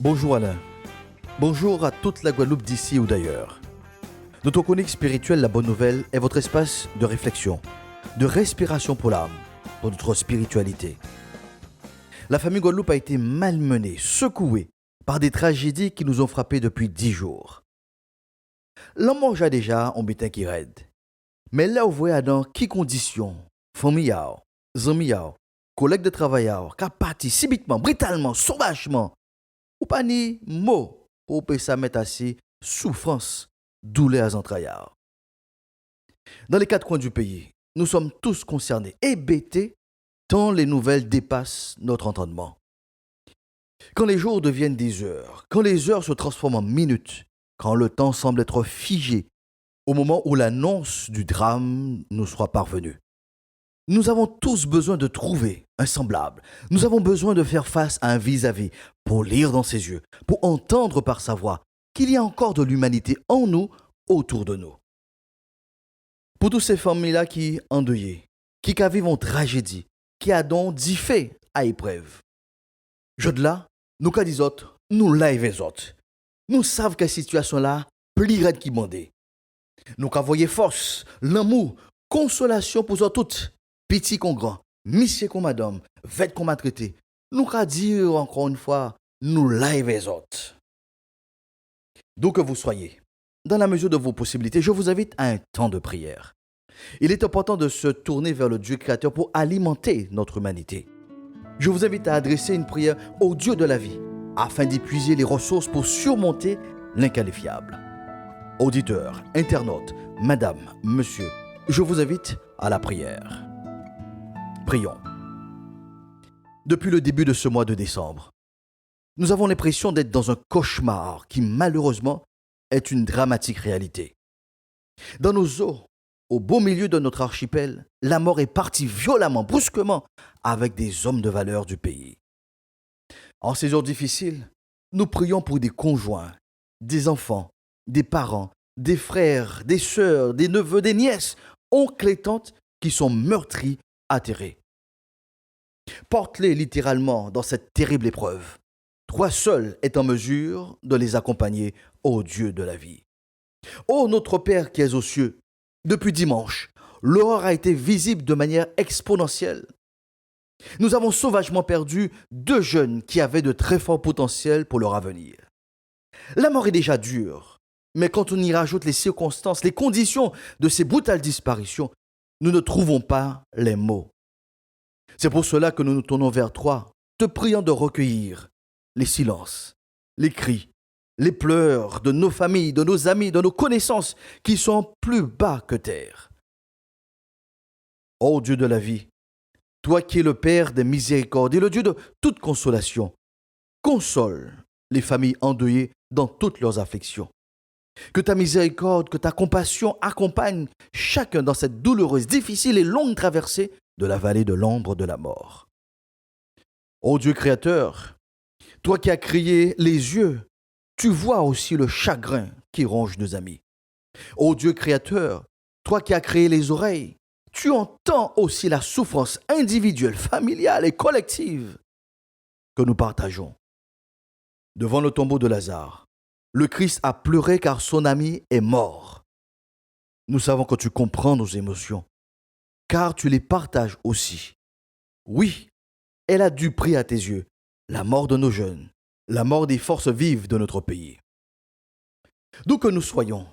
Bonjour Alain. Bonjour à toute la Guadeloupe d'ici ou d'ailleurs. Notre chronique spirituelle La Bonne Nouvelle est votre espace de réflexion, de respiration pour l'âme, pour notre spiritualité. La famille Guadeloupe a été malmenée, secouée par des tragédies qui nous ont frappés depuis 10 jours. L'homme mangea déjà en bétain qui raide. Mais là, vous voyez dans quelles conditions, famille, amis, collègues de travail, qu'a parti subitement, brutalement, sauvagement, ou pas ni mot pour que ça mette assez souffrance, douleur aux entrailles. Dans les quatre coins du pays, nous sommes tous concernés, hébétés, tant les nouvelles dépassent notre entendement. Quand les jours deviennent des heures, quand les heures se transforment en minutes, quand le temps semble être figé, au moment où l'annonce du drame nous sera parvenue. Nous avons tous besoin de trouver un semblable. Nous avons besoin de faire face à un vis-à-vis pour lire dans ses yeux, pour entendre par sa voix qu'il y a encore de l'humanité en nous, autour de nous. Pour toutes ces familles-là qui endeuillées, qui vivent en tragédie, qui a donc dit fait à épreuve. Je de là, nous qu'à des autres, nous live les autres. Nous savons que cette situation-là, plus raide qui mandait. Nous qu'à voyer force, l'amour, consolation pour eux toutes. Petit qu'on grand, monsieur qu'on madame, vête qu'on m'a traité. Nous qu'à dire encore une fois, nous live les autres. D'où que vous soyez, dans la mesure de vos possibilités, je vous invite à un temps de prière. Il est important de se tourner vers le Dieu créateur pour alimenter notre humanité. Je vous invite à adresser une prière au Dieu de la vie, afin d'épuiser les ressources pour surmonter l'inqualifiable. Auditeurs, internautes, madame, monsieur, je vous invite à la prière. Prions. Depuis le début de ce mois de décembre, nous avons l'impression d'être dans un cauchemar qui malheureusement est une dramatique réalité. Dans nos eaux, au beau milieu de notre archipel, la mort est partie violemment, brusquement, avec des hommes de valeur du pays. En ces jours difficiles, nous prions pour des conjoints, des enfants, des parents, des frères, des sœurs, des neveux, des nièces, oncles et tantes qui sont meurtris, atterrés. Porte-les littéralement dans cette terrible épreuve. Toi seul es en mesure de les accompagner, ô Dieu de la vie. Ô notre Père qui es aux cieux, depuis dimanche, l'aurore a été visible de manière exponentielle. Nous avons sauvagement perdu 2 jeunes qui avaient de très forts potentiels pour leur avenir. La mort est déjà dure, mais quand on y rajoute les circonstances, les conditions de ces brutales disparitions, nous ne trouvons pas les mots. C'est pour cela que nous nous tournons vers toi, te priant de recueillir les silences, les cris, les pleurs de nos familles, de nos amis, de nos connaissances qui sont plus bas que terre. Ô Dieu de la vie, toi qui es le Père des miséricordes et le Dieu de toute consolation, console les familles endeuillées dans toutes leurs afflictions. Que ta miséricorde, que ta compassion accompagne chacun dans cette douloureuse, difficile et longue traversée de la vallée de l'ombre de la mort. Ô Dieu créateur, toi qui as créé les yeux, tu vois aussi le chagrin qui ronge nos amis. Ô Dieu créateur, toi qui as créé les oreilles, tu entends aussi la souffrance individuelle, familiale et collective que nous partageons. Devant le tombeau de Lazare, le Christ a pleuré car son ami est mort. Nous savons que tu comprends nos émotions, car tu les partages aussi. Oui, elle a dû prix à tes yeux, la mort de nos jeunes, la mort des forces vives de notre pays. D'où que nous soyons,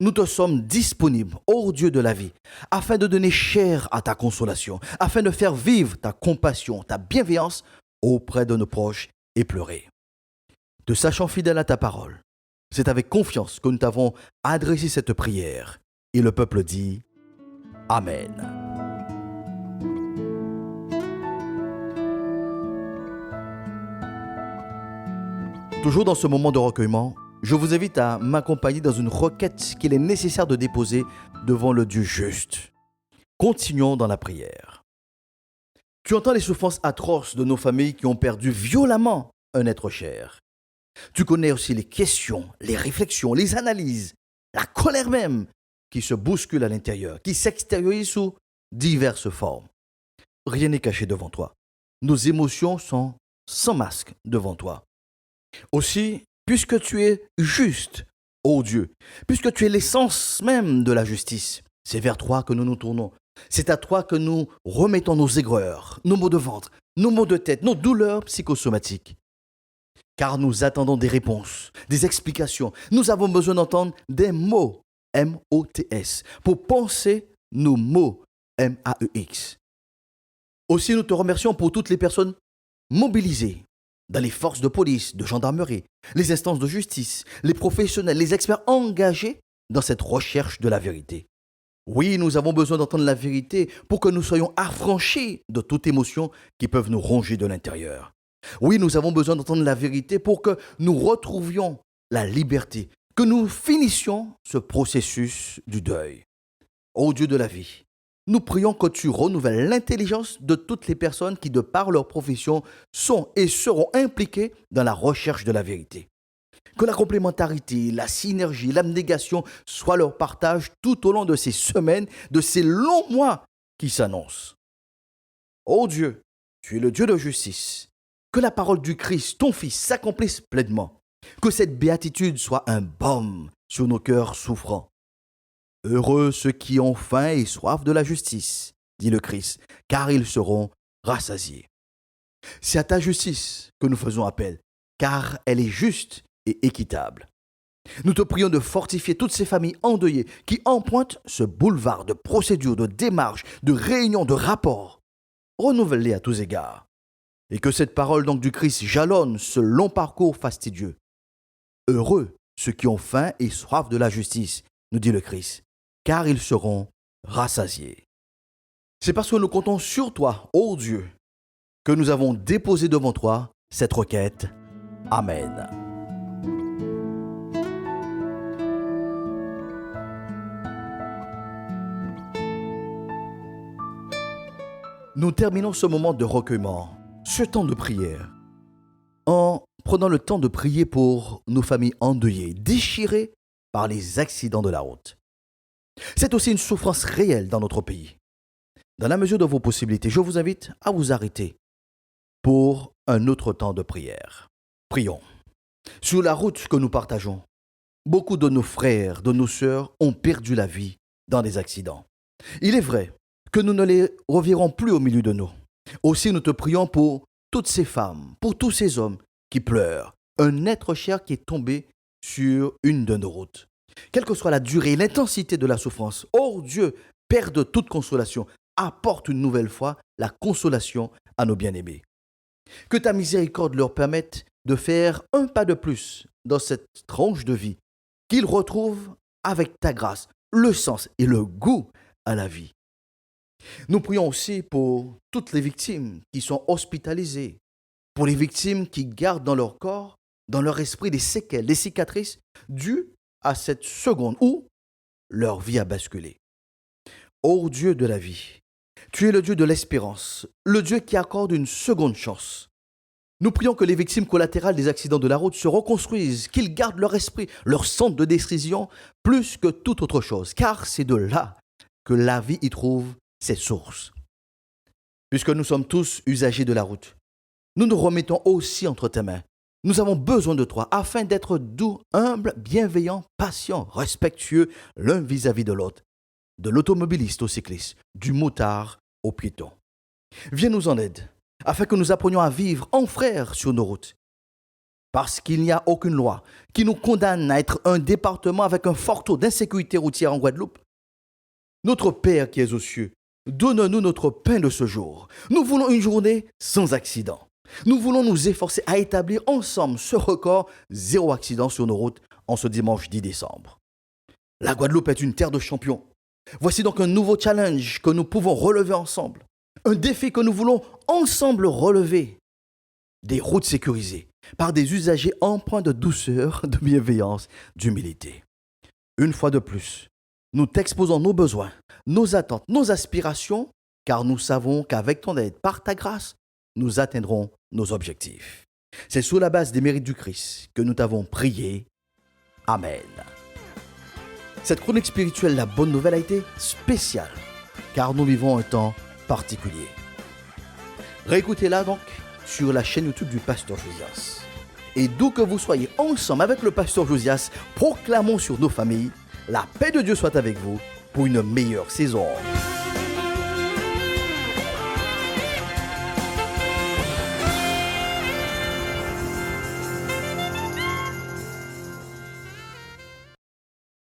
nous te sommes disponibles, ô Dieu de la vie, afin de donner chair à ta consolation, afin de faire vivre ta compassion, ta bienveillance auprès de nos proches éplorés. Te sachant fidèle à ta parole, c'est avec confiance que nous t'avons adressé cette prière. Et le peuple dit Amen. Toujours dans ce moment de recueillement, je vous invite à m'accompagner dans une requête qu'il est nécessaire de déposer devant le Dieu juste. Continuons dans la prière. Tu entends les souffrances atroces de nos familles qui ont perdu violemment un être cher. Tu connais aussi les questions, les réflexions, les analyses, la colère même qui se bouscule à l'intérieur, qui s'extériorise sous diverses formes. Rien n'est caché devant toi. Nos émotions sont sans masque devant toi. Aussi, puisque tu es juste, ô Dieu, puisque tu es l'essence même de la justice, c'est vers toi que nous nous tournons. C'est à toi que nous remettons nos aigreurs, nos maux de ventre, nos maux de tête, nos douleurs psychosomatiques. Car nous attendons des réponses, des explications. Nous avons besoin d'entendre des mots, M-O-T-S, pour penser nos mots, M-A-E-X. Aussi, nous te remercions pour toutes les personnes mobilisées dans les forces de police, de gendarmerie, les instances de justice, les professionnels, les experts engagés dans cette recherche de la vérité. Oui, nous avons besoin d'entendre la vérité pour que nous soyons affranchis de toute émotion qui peuvent nous ronger de l'intérieur. Oui, nous avons besoin d'entendre la vérité pour que nous retrouvions la liberté, que nous finissions ce processus du deuil. Ô Dieu de la vie, nous prions que tu renouvelles l'intelligence de toutes les personnes qui, de par leur profession, sont et seront impliquées dans la recherche de la vérité. Que la complémentarité, la synergie, l'abnégation soient leur partage tout au long de ces semaines, de ces longs mois qui s'annoncent. Ô Dieu, tu es le Dieu de justice. Que la parole du Christ, ton Fils, s'accomplisse pleinement. Que cette béatitude soit un baume sur nos cœurs souffrants. Heureux ceux qui ont faim et soif de la justice, dit le Christ, car ils seront rassasiés. C'est à ta justice que nous faisons appel, car elle est juste et équitable. Nous te prions de fortifier toutes ces familles endeuillées qui empruntent ce boulevard de procédures, de démarches, de réunions, de rapports. Renouvelle-les à tous égards. Et que cette parole donc du Christ jalonne ce long parcours fastidieux. Heureux ceux qui ont faim et soif de la justice, nous dit le Christ, car ils seront rassasiés. C'est parce que nous comptons sur toi, ô Dieu, que nous avons déposé devant toi cette requête. Amen. Nous terminons ce moment de recueillement, ce temps de prière, en prenant le temps de prier pour nos familles endeuillées, déchirées par les accidents de la route. C'est aussi une souffrance réelle dans notre pays. Dans la mesure de vos possibilités, je vous invite à vous arrêter pour un autre temps de prière. Prions. Sur la route que nous partageons, beaucoup de nos frères, de nos sœurs ont perdu la vie dans des accidents. Il est vrai que nous ne les reverrons plus au milieu de nous. Aussi, nous te prions pour toutes ces femmes, pour tous ces hommes qui pleurent, un être cher qui est tombé sur une de nos routes. Quelle que soit la durée et l'intensité de la souffrance, ô Dieu, Père de toute consolation, apporte une nouvelle fois la consolation à nos bien-aimés. Que ta miséricorde leur permette de faire un pas de plus dans cette tranche de vie, qu'ils retrouvent avec ta grâce le sens et le goût à la vie. Nous prions aussi pour toutes les victimes qui sont hospitalisées, pour les victimes qui gardent dans leur corps, dans leur esprit des séquelles, des cicatrices dues à cette seconde où leur vie a basculé. Ô Dieu de la vie, tu es le Dieu de l'espérance, le Dieu qui accorde une seconde chance. Nous prions que les victimes collatérales des accidents de la route se reconstruisent, qu'ils gardent leur esprit, leur centre de décision, plus que toute autre chose, car c'est de là que la vie y trouve ses sources. Puisque nous sommes tous usagers de la route, nous nous remettons aussi entre tes mains. Nous avons besoin de toi afin d'être doux, humbles, bienveillants, patients, respectueux l'un vis-à-vis de l'autre, de l'automobiliste au cycliste, du motard au piéton. Viens nous en aide, afin que nous apprenions à vivre en frères sur nos routes. Parce qu'il n'y a aucune loi qui nous condamne à être un département avec un fort taux d'insécurité routière en Guadeloupe. Notre Père qui es aux cieux, donne-nous notre pain de ce jour. Nous voulons une journée sans accident. Nous voulons nous efforcer à établir ensemble ce record, 0 accident sur nos routes en ce dimanche 10 décembre. La Guadeloupe est une terre de champions. Voici donc un nouveau challenge que nous pouvons relever ensemble. Un défi que nous voulons ensemble relever. Des routes sécurisées par des usagers empreints de douceur, de bienveillance, d'humilité. Une fois de plus, nous t'exposons nos besoins, nos attentes, nos aspirations, car nous savons qu'avec ton aide, par ta grâce, nous atteindrons nos objectifs. C'est sous la base des mérites du Christ que nous t'avons prié. Amen. Cette chronique spirituelle, la bonne nouvelle, a été spéciale, car nous vivons un temps particulier. Réécoutez-la donc sur la chaîne YouTube du Pasteur Josias. Et d'où que vous soyez ensemble avec le pasteur Josias, proclamons sur nos familles, la paix de Dieu soit avec vous pour une meilleure saison.